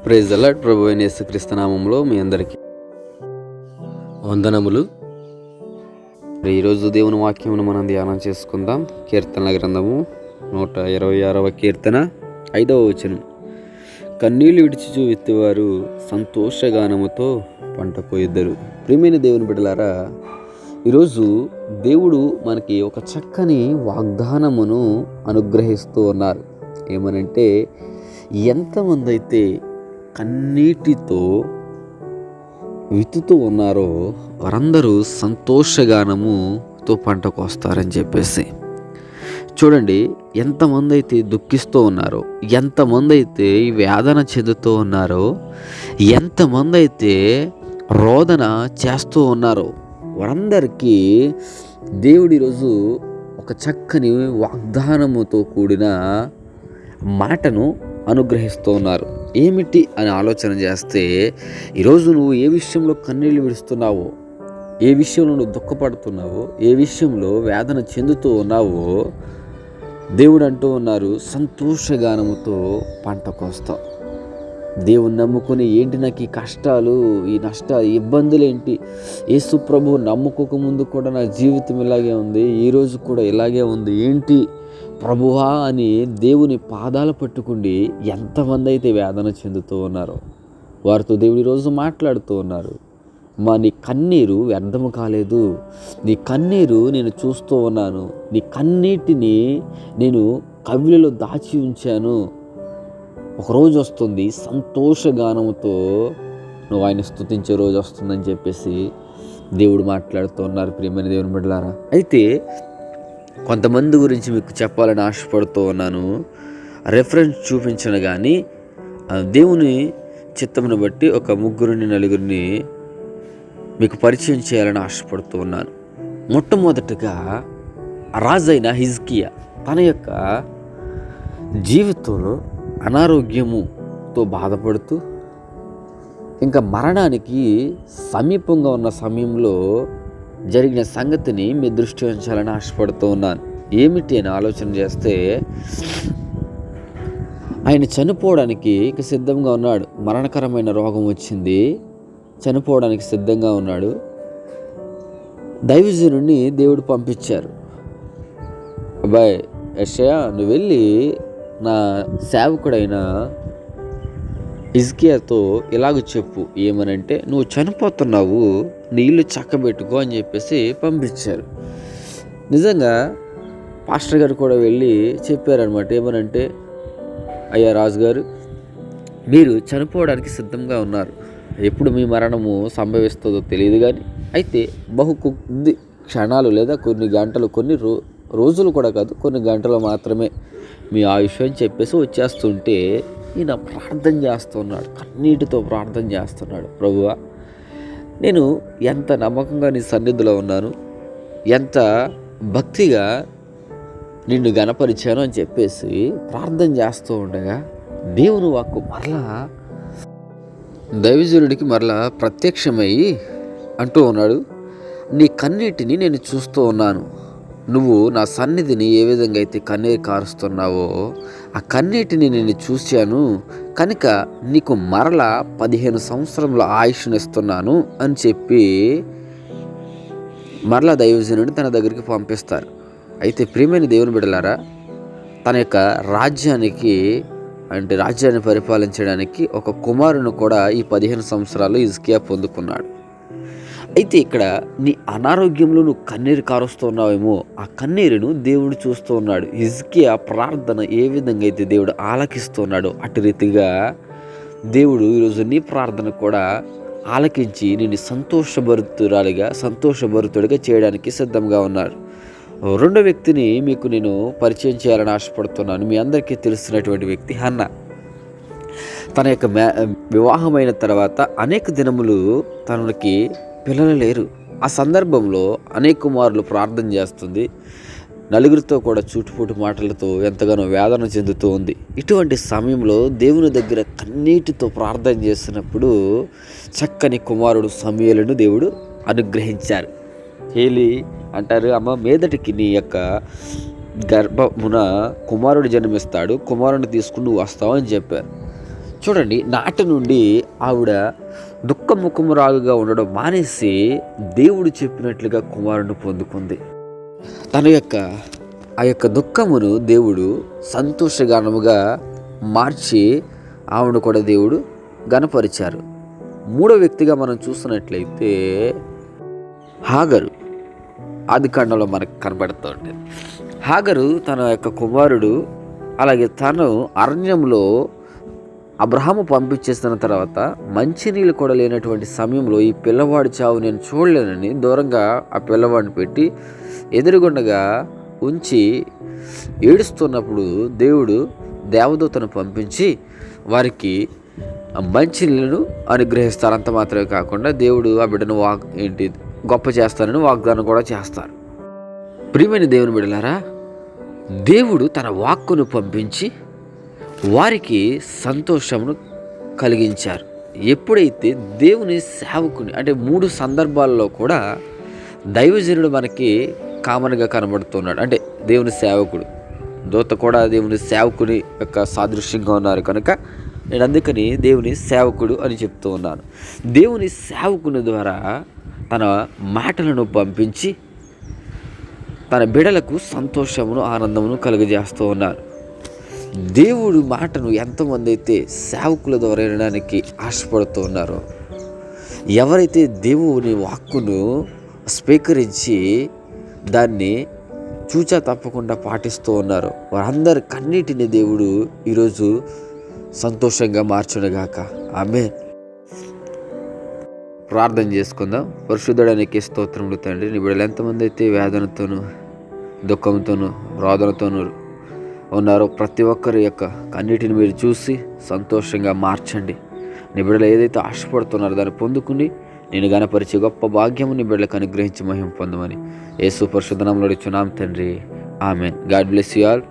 Praise the lord. ప్రభు అయిన యేసుక్రీస్తు నామములో మీ అందరికీ వందనములు. ఈరోజు దేవుని వాక్యమును మనం ధ్యానం చేసుకుందాం. కీర్తనల గ్రంథము 126వ కీర్తన 5వ వచనం. కన్నీళ్లు విడిచిచూ విత్తువారు సంతోషగానముతో పంట కోయిద్దరు. ప్రియమైన దేవుని బిడ్డలారా, ఈరోజు దేవుడు మనకి ఒక చక్కని వాగ్దానమును అనుగ్రహిస్తూ ఉన్నారు. ఏమనంటే, ఎంతమంది అయితే కన్నీటితో విత్తుతూ ఉన్నారో వారందరూ సంతోషగానముతో పంట కోస్తారని చెప్పేసి. చూడండి, ఎంతమంది అయితే దుఃఖిస్తూ ఉన్నారో, ఎంతమంది అయితే వేదన చెందుతూ ఉన్నారో, ఎంతమంది అయితే రోదన చేస్తూ ఉన్నారో వారందరికీ దేవుడు ఈరోజు ఒక చక్కని వాగ్దానముతో కూడిన మాటను అనుగ్రహిస్తూ ఉన్నారు. ఏమిటి అని ఆలోచన చేస్తే, ఈరోజు నువ్వు ఏ విషయంలో కన్నీళ్ళు విడుస్తున్నావో, ఏ విషయంలో నువ్వు దుఃఖపడుతున్నావో, ఏ విషయంలో వేదన చెందుతూ ఉన్నావో, దేవుడు అంటూ ఉన్నారు, సంతోషగానముతో పంట కోస్తావు. దేవుని నమ్ముకొని ఏంటి నాకు ఈ కష్టాలు, ఈ నష్టాలు, ఇబ్బందులు ఏంటి, యేసు ప్రభువు నమ్ముకోక ముందు కూడా నా జీవితం ఇలాగే ఉంది, ఈరోజు కూడా ఇలాగే ఉంది, ఏంటి ప్రభువా అని దేవుని పాదాలు పట్టుకుండి ఎంతమంది అయితే వేదన చెందుతూ ఉన్నారో వారితో దేవుడు ఈరోజు మాట్లాడుతూ ఉన్నారు. నీ కన్నీరు వ్యర్థము కాలేదు, నీ కన్నీరు నేను చూస్తూ ఉన్నాను, నీ కన్నీటిని నేను కవిలలో దాచి ఉంచాను. ఒకరోజు వస్తుంది, సంతోషగానముతో నువ్వు ఆయన స్తుతించే రోజు వస్తుందని చెప్పేసి దేవుడు మాట్లాడుతూ ఉన్నారు. ప్రియమైన దేవుని బిడ్డలారా, అయితే కొంతమంది గురించి మీకు చెప్పాలని ఆశపడుతూ ఉన్నాను. రెఫరెన్స్ చూపించను కానీ దేవుని చిత్తమును బట్టి ఒక 3-4 మీకు పరిచయం చేయాలని ఆశపడుతూ ఉన్నాను. మొట్టమొదటిగా రాజైన హిజ్కియా తన యొక్క జీవితంలో అనారోగ్యముతో బాధపడుతూ ఇంకా మరణానికి సమీపంగా ఉన్న సమయంలో జరిగిన సంగతిని మీ దృష్టి ఉంచాలని ఆశపడుతూ ఉన్నాను. ఏమిటి అని ఆలోచన చేస్తే, ఆయన చనిపోవడానికి ఇక సిద్ధంగా ఉన్నాడు. మరణకరమైన రోగం వచ్చింది, చనిపోవడానికి సిద్ధంగా ఉన్నాడు. దైవజనుడిని దేవుడు పంపించారు. అబ్బాయి యెషయా, నువ్వు వెళ్ళి నా సేవకుడైన హిజ్కియాతో ఇలాగ చెప్పు. ఏమనంటే, నువ్వు చనిపోతున్నావు, నీ ఇల్లు చక్కబెట్టుకో అని చెప్పేసి పంపించారు. నిజంగా పాస్టర్ గారు కూడా వెళ్ళి చెప్పారనమాట. ఏమనంటే, అయ్యా రాజుగారు, మీరు చనిపోవడానికి సిద్ధంగా ఉన్నారు, ఎప్పుడు మీ మరణము సంభవిస్తుందో తెలియదు, కానీ అయితే కొద్ది క్షణాలు లేదా కొన్ని గంటలు, కొన్ని రోజులు కూడా కాదు, కొన్ని గంటలు మాత్రమే మీ ఆయుష్ అని చెప్పేసి వచ్చేస్తుంటే ఈయన ప్రార్థన చేస్తున్నాడు, కన్నీటితో ప్రార్థన చేస్తున్నాడు. ప్రభువా, నేను ఎంత నమ్మకంగా నీ సన్నిధిలో ఉన్నాను, ఎంత భక్తిగా నిన్ను గణపరిచాను అని చెప్పేసి ప్రార్థన చేస్తూ ఉండగా దేవుని వాక్కు మరలా దైవజనుడికి మరలా ప్రత్యక్షమయ్యి అంటూ ఉన్నాడు, నీ కన్నీటిని నేను చూస్తూ ఉన్నాను, నువ్వు నా సన్నిధిని ఏ విధంగా అయితే కన్నీరు కారుస్తున్నావో ఆ కన్నీటిని నేను చూశాను, కనుక నీకు మరలా 15 సంవత్సరముల ఆయుష్నిస్తున్నాను అని చెప్పి మరలా దైవజనుడిని తన దగ్గరికి పంపిస్తారు. అయితే ప్రియమైన దేవుని బిడ్డలారా, తన యొక్క రాజ్యాన్ని పరిపాలించడానికి ఒక కుమారుని కూడా ఈ 15 సంవత్సరాలు హిజ్కియా పొందుకున్నాడు. అయితే ఇక్కడ నీ అనారోగ్యంలో నువ్వు కన్నీరు కారుస్తున్నావేమో, ఆ కన్నీరును దేవుడు చూస్తూ ఉన్నాడు. హిజ్కియా ప్రార్థన ఏ విధంగా అయితే దేవుడు ఆలకిస్తున్నాడో అటు రీతిగా దేవుడు ఈరోజు నీ ప్రార్థన కూడా ఆలకించి నిన్ను సంతోషభరితుడిగా చేయడానికి సిద్ధంగా ఉన్నారు. రెండో వ్యక్తిని మీకు నేను పరిచయం చేయాలని ఆశపడుతున్నాను. మీ అందరికీ తెలిసినటువంటి వ్యక్తి హన్నా. తన యొక్క వివాహమైన తర్వాత అనేక దినములు తనకి పిల్లలు లేరు. ఆ సందర్భంలో అనేక కుమారులు ప్రార్థన చేస్తుంది, నలుగురితో కూడా చూటుపూటు మాటలతో ఎంతగానో వేదన చెందుతూ ఉంది. ఇటువంటి సమయంలో దేవుని దగ్గర కన్నీటితో ప్రార్థన చేస్తున్నప్పుడు చక్కని కుమారుడు సమూయేలును దేవుడు అనుగ్రహించారు. ఏలీ అంటారు, అమ్మ మీదటికి నీ యొక్క గర్భమున కుమారుడు జన్మిస్తాడు, కుమారుడిని తీసుకుని నువ్వు వస్తావు అని చెప్పారు. చూడండి, నాటి నుండి ఆవిడ దుఃఖముఖమురాలుగా ఉండడం మానేసి దేవుడు చెప్పినట్లుగా కుమారుని పొందుకుంది. తన యొక్క ఆ యొక్క దుఃఖమును దేవుడు సంతోషగానముగా మార్చి ఆవిడను కూడా దేవుడు ఘనపరిచారు. మూడో వ్యక్తిగా మనం చూసినట్లయితే హాగరు ఆదికాండంలో మనకు కనబడుతూ ఉంటుంది. హాగరు తన యొక్క కుమారుడు, అలాగే తను అరణ్యంలో అబ్రహాము పంపించేసిన తర్వాత మంచినీళ్ళు కూడా లేనటువంటి సమయంలో ఈ పిల్లవాడి చావు నేను చూడలేనని దూరంగా ఆ పిల్లవాడిని పెట్టి ఎదురుగుండగా ఉంచి ఏడుస్తున్నప్పుడు దేవుడు దేవదూతను పంపించి వారికి మంచినీళ్ళను అనుగ్రహిస్తారు. అంత మాత్రమే కాకుండా దేవుడు ఆ బిడ్డను గొప్ప చేస్తానని వాగ్దానం కూడా చేస్తారు. ప్రియమైన దేవుని బిడ్డలారా, దేవుడు తన వాక్కును పంపించి వారికి సంతోషమును కలిగించారు. ఎప్పుడైతే దేవుని సేవకుని, అంటే 3 సందర్భాల్లో కూడా దైవజనుడు మనకి కామన్గా కనబడుతున్నాడు. అంటే దేవుని సేవకుడు, దూత కూడా దేవుని సేవకుని యొక్క సాదృశ్యంగా ఉన్నారు కనుక నేను అందుకని దేవుని సేవకుడు అని చెప్తూ ఉన్నాను. దేవుని సేవకుని ద్వారా తన మాటలను పంపించి తన బిడలకు సంతోషమును ఆనందమును కలుగజేస్తూ ఉన్నారు. దేవుడు మాటను ఎంతమంది అయితే సేవకుల ద్వారా వినడానికి ఆశపడుతూ ఉన్నారో, ఎవరైతే దేవుని వాక్కును స్వీకరించి దాన్ని చూచా తప్పకుండా పాటిస్తూ ఉన్నారో వారందరి కన్నిటిని దేవుడు ఈరోజు సంతోషంగా మార్చునుగాక. ఆమేన్. ప్రార్థన చేసుకుందాం. పరిశుద్ధుడానికి స్తోత్రములు తండ్రి. నీ బిడ్డలు ఎంతమంది అయితే వేదనతోనూ దుఃఖంతోనూ రోదనతోనూ ఉన్నారో ప్రతి ఒక్కరి యొక్క కన్నిటిని మీరు చూసి సంతోషంగా మార్చండి. నీ బిడ్డలు ఏదైతే ఆశపడుతున్నారో దాన్ని పొందుకుని నేను ఘనపరిచే గొప్ప భాగ్యము నీ బిడ్డలకు అనుగ్రహించి మహిమ పొందమని యేసు పరిశుద్ధ నామములో అడుగుచున్నాం తండ్రి. ఆమేన్. God bless you all.